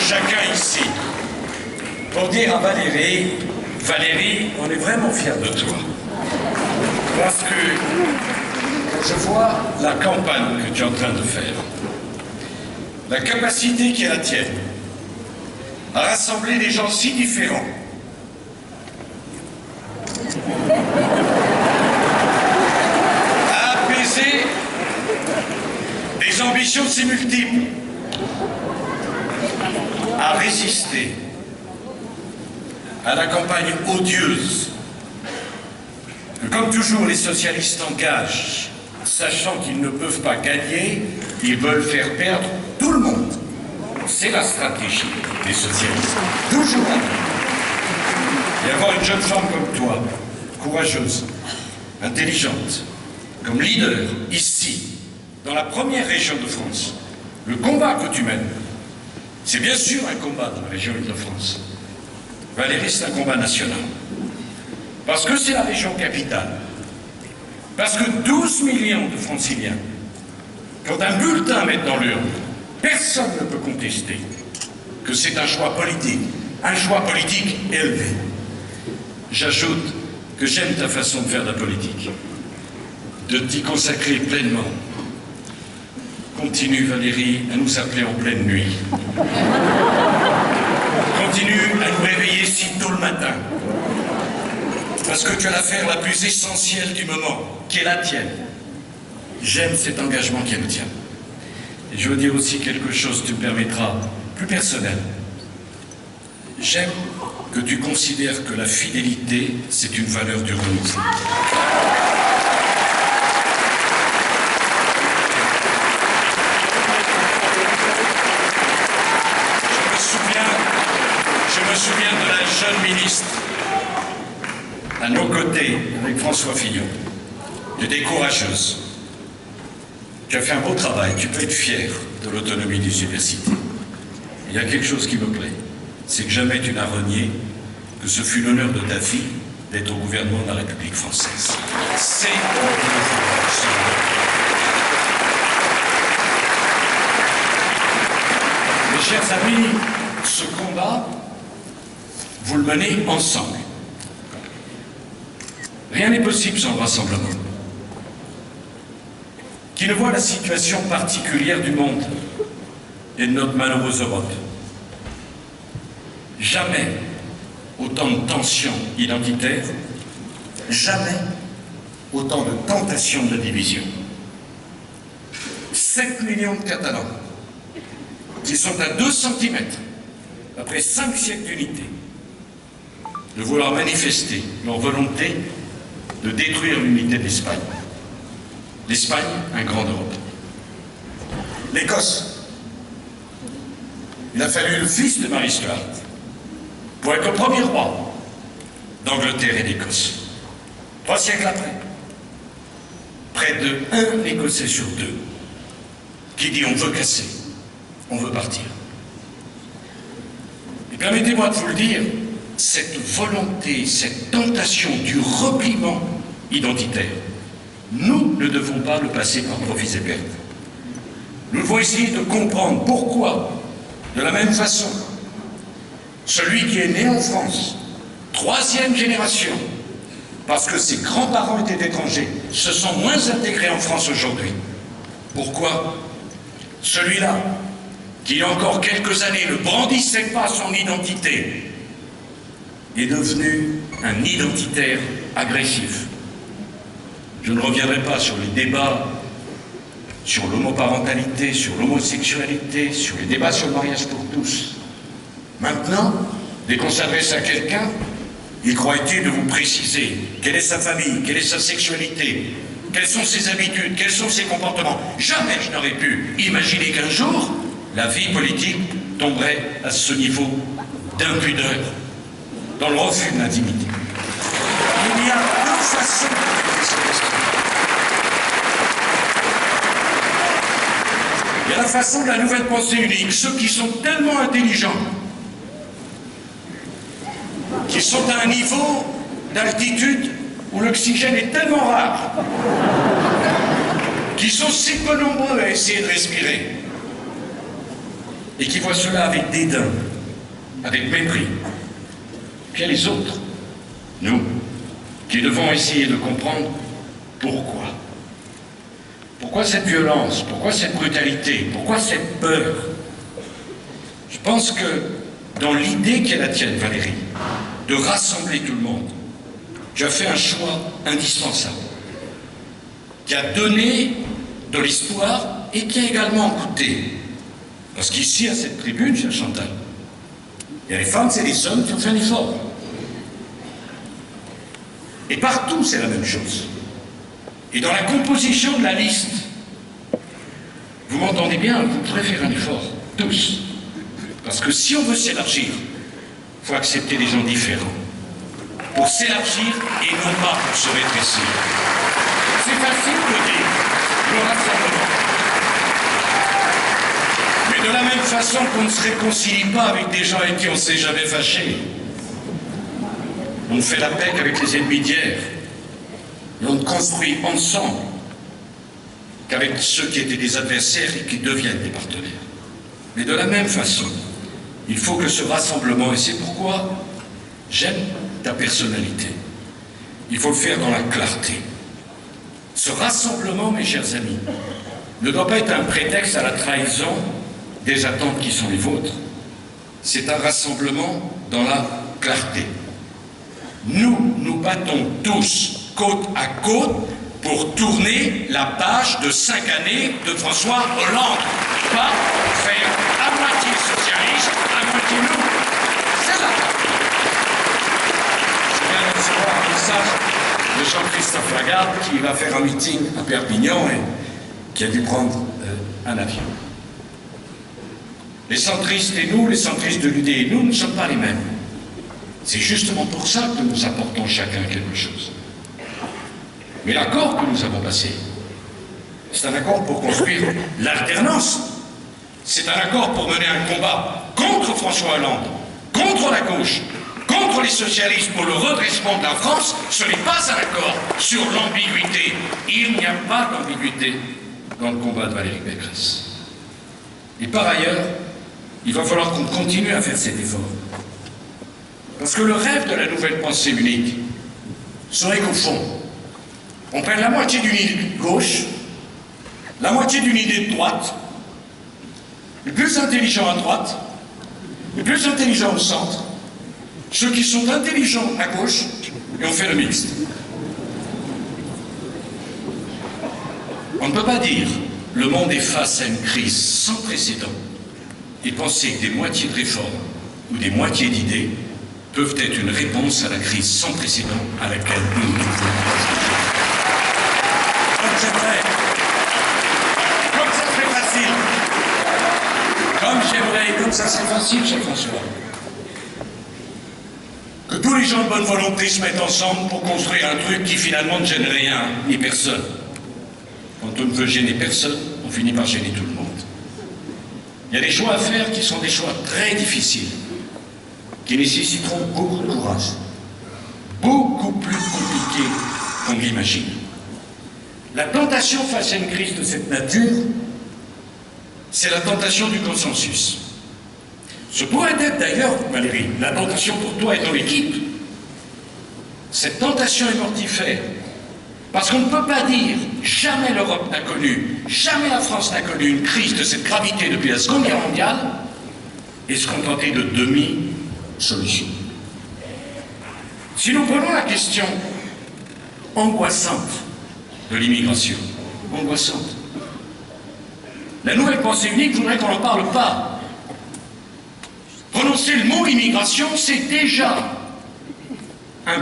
chacun ici pour dire à Valérie, Valérie, on est vraiment fiers de toi. Parce que je vois la campagne que tu es en train de faire, la capacité qui est la tienne à rassembler des gens si différents. À apaiser des ambitions si multiples, à résister à la campagne odieuse que, comme toujours, les socialistes engagent, sachant qu'ils ne peuvent pas gagner, ils veulent faire perdre tout le monde. C'est la stratégie des socialistes. Toujours. Et avoir une jeune femme comme toi, courageuse, intelligente, comme leader, ici, dans la première région de France, le combat que tu mènes, c'est bien sûr un combat dans la région Île-de-France. Valérie, c'est un combat national. Parce que c'est la région capitale. Parce que 12 millions de franciliens, quand un bulletin à mettre dans l'urne, personne ne peut contester que c'est un choix politique élevé. J'ajoute que j'aime ta façon de faire de la politique, de t'y consacrer pleinement. Continue, Valérie, à nous appeler en pleine nuit. Continue à nous réveiller si tôt le matin. Parce que tu as l'affaire la plus essentielle du moment, qui est la tienne. J'aime cet engagement qui est le tien. Et je veux dire aussi quelque chose, tu me permettras, plus personnel. J'aime que tu considères que la fidélité, c'est une valeur du renouveau. Je me souviens de la jeune ministre, à nos côtés, avec François Fillon. Tu étais courageuse. Tu as fait un beau travail, tu peux être fier de l'autonomie des universités. Il y a quelque chose qui me plaît, c'est que jamais tu n'as renié que ce fut l'honneur de ta vie d'être au gouvernement de la République française. C'est mes chers amis, ce combat, vous le menez ensemble. Rien n'est possible sans le rassemblement. Qui ne voit la situation particulière du monde et de notre malheureuse Europe. Jamais autant de tensions identitaires, jamais autant de tentations de division. 7 millions de Catalans qui sont à 2 centimètres, après 5 siècles d'unité, de vouloir manifester leur volonté de détruire l'unité de l'Espagne. L'Espagne, un grand Europe. L'Écosse. Il a fallu le fils de Marie Stuart pour être le premier roi d'Angleterre et d'Écosse. 3 siècles après, près de 1 Écossais sur 2 qui dit on veut casser, on veut partir. Et permettez-moi de vous le dire, cette volonté, cette tentation du repliement identitaire, nous ne devons pas le passer par profit et perte. Nous devons essayer de comprendre pourquoi, de la même façon, celui qui est né en France, 3e génération, parce que ses grands-parents étaient étrangers, se sont moins intégrés en France aujourd'hui. Pourquoi celui-là, qui il y a encore quelques années ne brandissait pas son identité, est devenu un identitaire agressif. Je ne reviendrai pas sur les débats sur l'homoparentalité, sur l'homosexualité, sur les débats sur le mariage pour tous. Maintenant, dès qu'on s'adresse à quelqu'un, il croit utile de vous préciser quelle est sa famille, quelle est sa sexualité, quelles sont ses habitudes, quels sont ses comportements. Jamais je n'aurais pu imaginer qu'un jour, la vie politique tomberait à ce niveau d'impudeur, dans le refus de l'intimité. Il y a deux façons de traiter cette question. Il y a la façon de la nouvelle pensée unique, ceux qui sont tellement intelligents, qui sont à un niveau d'altitude où l'oxygène est tellement rare, qui sont si peu nombreux à essayer de respirer, et qui voient cela avec dédain, avec mépris. Puis il y a les autres, nous, qui devons essayer de comprendre pourquoi. Pourquoi cette violence? Pourquoi cette brutalité? Pourquoi cette peur? Je pense que dans l'idée qui est la tienne, Valérie, de rassembler tout le monde, tu as fait un choix indispensable, qui a donné de l'espoir et qui a également coûté. Parce qu'ici, à cette tribune, cher Chantal, il y a les femmes et les hommes qui ont fait un effort. Et partout, c'est la même chose. Et dans la composition de la liste, vous m'entendez bien, vous pourrez faire un effort, tous. Parce que si on veut s'élargir, il faut accepter des gens différents. Pour s'élargir et non pas pour se rétrécir. C'est facile de dire le rassemblement. Mais de la même façon qu'on ne se réconcilie pas avec des gens avec qui on ne s'est jamais fâché. On fait la paix qu'avec les ennemis d'hier. Et on construit ensemble qu'avec ceux qui étaient des adversaires et qui deviennent des partenaires. Mais de la même façon, il faut que ce rassemblement, et c'est pourquoi j'aime ta personnalité, il faut le faire dans la clarté. Ce rassemblement, mes chers amis, ne doit pas être un prétexte à la trahison des attentes qui sont les vôtres. C'est un rassemblement dans la clarté. Nous nous battons tous côte à côte pour tourner la page de 5 années de François Hollande. Pas faire à moitié socialiste, à moitié nous. C'est ça. Je viens de recevoir un message de Jean-Christophe Lagarde qui va faire un meeting à Perpignan et qui a dû prendre un avion. Les centristes et nous, les centristes de l'UD et nous, ne sommes pas les mêmes. C'est justement pour ça que nous apportons chacun quelque chose. Mais l'accord que nous avons passé, c'est un accord pour construire l'alternance. C'est un accord pour mener un combat contre François Hollande, contre la gauche, contre les socialistes pour le redressement de la France. Ce n'est pas un accord sur l'ambiguïté. Il n'y a pas d'ambiguïté dans le combat de Valérie Pécresse. Et par ailleurs, il va falloir qu'on continue à faire cet effort. Parce que le rêve de la nouvelle pensée unique serait qu'au fond, on prenne la moitié d'une idée de gauche, la moitié d'une idée de droite, les plus intelligents à droite, les plus intelligents au centre, ceux qui sont intelligents à gauche, et on fait le mixte. On ne peut pas dire le monde est face à une crise sans précédent et penser que des moitiés de réformes ou des moitiés d'idées peuvent être une réponse à la crise sans précédent à laquelle nous nous trouvons. Comme ça serait facile, cher François, que tous les gens de bonne volonté se mettent ensemble pour construire un truc qui finalement ne gêne rien, ni personne. Quand on ne veut gêner personne, on finit par gêner tout le monde. Il y a des choix à faire qui sont des choix très difficiles, qui nécessiteront beaucoup de courage, beaucoup plus compliqués qu'on l'imagine. La tentation face à une crise de cette nature, c'est la tentation du consensus. Ce pourrait être d'ailleurs, Valérie, la tentation pour toi et ton équipe. Cette tentation est mortifère. Parce qu'on ne peut pas dire jamais l'Europe n'a connu, jamais la France n'a connu une crise de cette gravité depuis la Seconde Guerre mondiale et se contenter de demi-solutions. Si nous prenons la question angoissante de l'immigration, angoissante, la nouvelle pensée unique voudrait qu'on n'en parle pas. Prononcer le mot immigration, c'est déjà un